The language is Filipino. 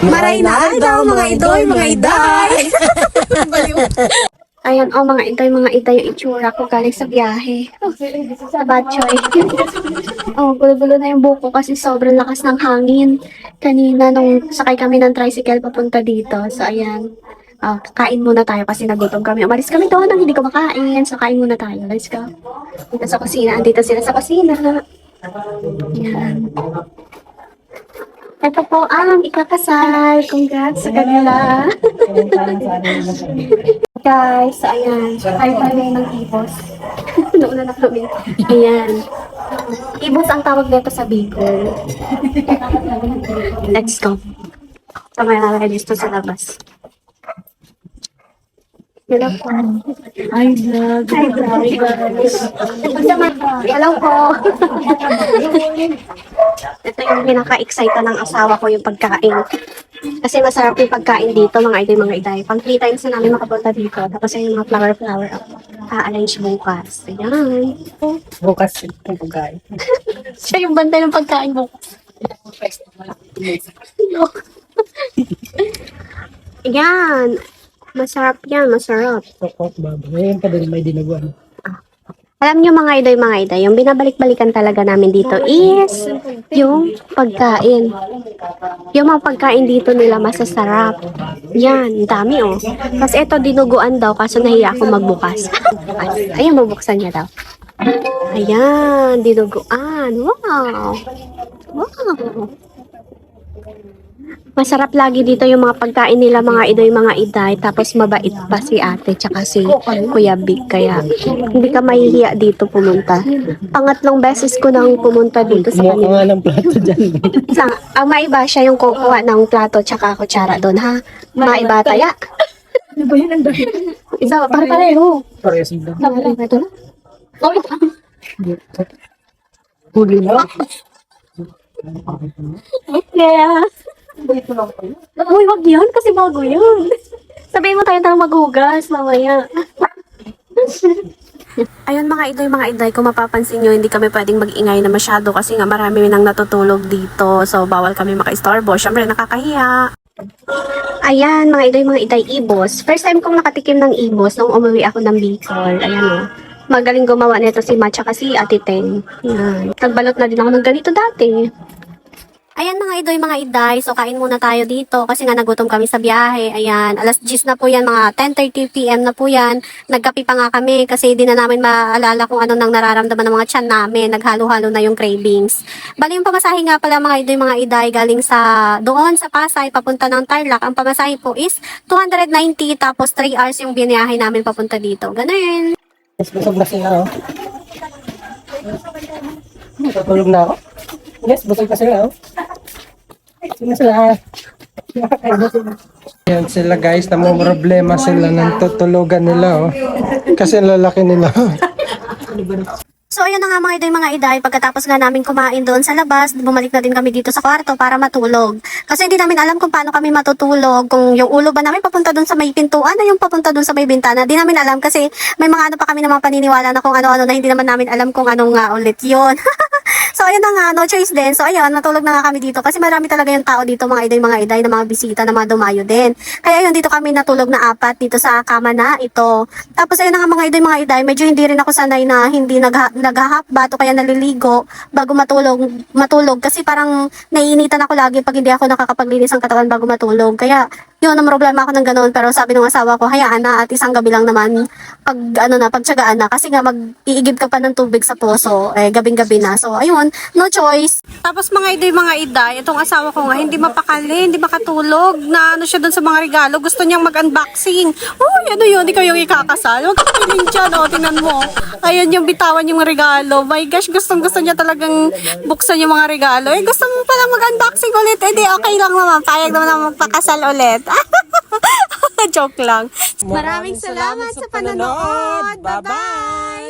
Maray na daw mga idoy, mga iday. Ayan, mga iday yung itsura ko galing sa biyahe. Sa Batchoy. Gulo-gulo na yung buko kasi sobrang lakas ng hangin. Kanina nung sakay kami ng tricycle papunta dito. So, ayan. Kain muna tayo kasi nagutom kami. Umalis kami doon nang hindi ko makain. So, kain muna tayo. Let's go. Dito sa kusina. Andito sila sa kusina. Ayan. Ito po ang ikakasal. Congrats sa kanila. Guys, ayan. Kain tayo ng ibos. Noon na kami. Ayan. Ibos ang tawag dito sa Bicol. Let's go. Tama na dito sa labas. Hello po. Hi, vlog. Hi, guys. Hello po. Ito yung pinaka-excite ng asawa ko yung pagkain. Kasi masarap yung pagkain dito, mga iday. Pang 3 times na namin makapunta dito. Tapos yung mga flower a-arrange bukas. Ayan. Bukas itong pagkain. Siya yung bantay ng pagkain bukas. Ayan. Masarap yan, masarap. Pokok, baba. Ngayon pa din may dinaguan. Alam nyo mga iday, yung binabalik-balikan talaga namin dito is yung pagkain. Yung mga pagkain dito nila masasarap. Yan, dami oh. Kasi ito dinuguan daw kaso nahiya ako magbukas. Ayan, bubuksan niya daw. Ayan, dinuguan. Wow! Wow! Masarap lagi dito yung mga pagkain nila mga iday. Tapos mabait pa si ate tsaka si Kuya Big. Kaya hindi ka mahihiya dito pumunta. Pangatlong beses ko nang pumunta dito sa Kumuha ka kanila. nga ng plato dyan. Ang maiba siya yung kukuha ng plato tsaka kutsara doon ha. Maiba taya. Ano ba yun? Ang dami. Isa, pareho. Parehas yung dami. Pareho ito na. Huli na. Yeah. Uy, wag yan kasi bago yun. Sabihin mo tayo maghugas mamaya. Ayun mga iday, kung mapapansin nyo, hindi kami pwedeng mag-ingay na masyado kasi nga marami nang natutulog dito. So, bawal kami maka-istorbo. Siyempre, nakakahiya. Ayan, mga iday, ibos. First time kong nakatikim ng ibos nung umuwi ako ng Bicol. Ayan o. Magaling gumawa nito si Matcha kasi Ate Teng. Ayan. Nagbalot na din ako ng ganito dati. Ayan mga iday. So, kain muna tayo dito kasi nga nagutom kami sa biyahe. Ayan, alas 10 na po yan, mga 10:30 PM na po yan. Nagkape pa nga kami kasi di na namin maalala kung ano nang nararamdaman ng mga tiyan namin. Naghalo-halo na yung cravings. Bali yung pamasahe nga pala mga iday galing sa doon sa Pasay papunta ng Tarlac. Ang pamasahe po is 290 tapos 3 hours yung biniyahe namin papunta dito. Ganun. Mas busog na sila, oh. Natutulog na ako. Yes, busog na sila, oh. Sino sila? Yan sila guys, problema sila ng tutulugan nila oh. Kasi lalaki nila. So, ayun na nga mga iday, pagkatapos nga namin kumain doon sa labas, bumalik na din kami dito sa kwarto para matulog. Kasi hindi namin alam kung paano kami matutulog, kung yung ulo ba namin papunta doon sa may pintuan na yung papunta doon sa may bintana. Di namin alam kasi may mga pa kami na mga paniniwala na kung ano-ano na hindi naman namin alam kung ano nga ulit yun. So, ayun na nga, no choice din. So, ayun, natulog na nga kami dito kasi marami talaga yung tao dito, mga iday, na mga bisita, na mga dumayo din. Kaya ayun, dito kami natulog na 4 dito sa kama na ito. Tapos, ayun na nga mga iday, medyo hindi rin ako sanay na hindi naghahapbat o kaya naliligo bago matulog kasi parang naiinitan ako lagi pag hindi ako nakakapaglinis ng katawan bago matulog. Kaya, yun, ang problema ako ng ganoon. Pero sabi ng asawa ko, hayaan na at isang gabi lang naman pagtsagaan na. Kasi nga mag-iigib ka pa ng tubig sa poso, gabing-gabi na. So, ayun, no choice. Tapos mga iday, itong asawa ko nga, hindi mapakali, hindi makatulog, na siya doon sa mga regalo. Gusto niyang mag-unboxing. Uy, ano yun, ikaw yung ikakasal. Huwag ka piling dyan, tingnan mo. Ayun yung bitawan yung regalo. My gosh, gustong-gusto niya talagang buksan yung mga regalo. Gusto mo palang mag-unboxing ulit. Okay lang naman, payag naman magpakasal ulit. Joke lang. Maraming salamat sa panonood. Bye-bye!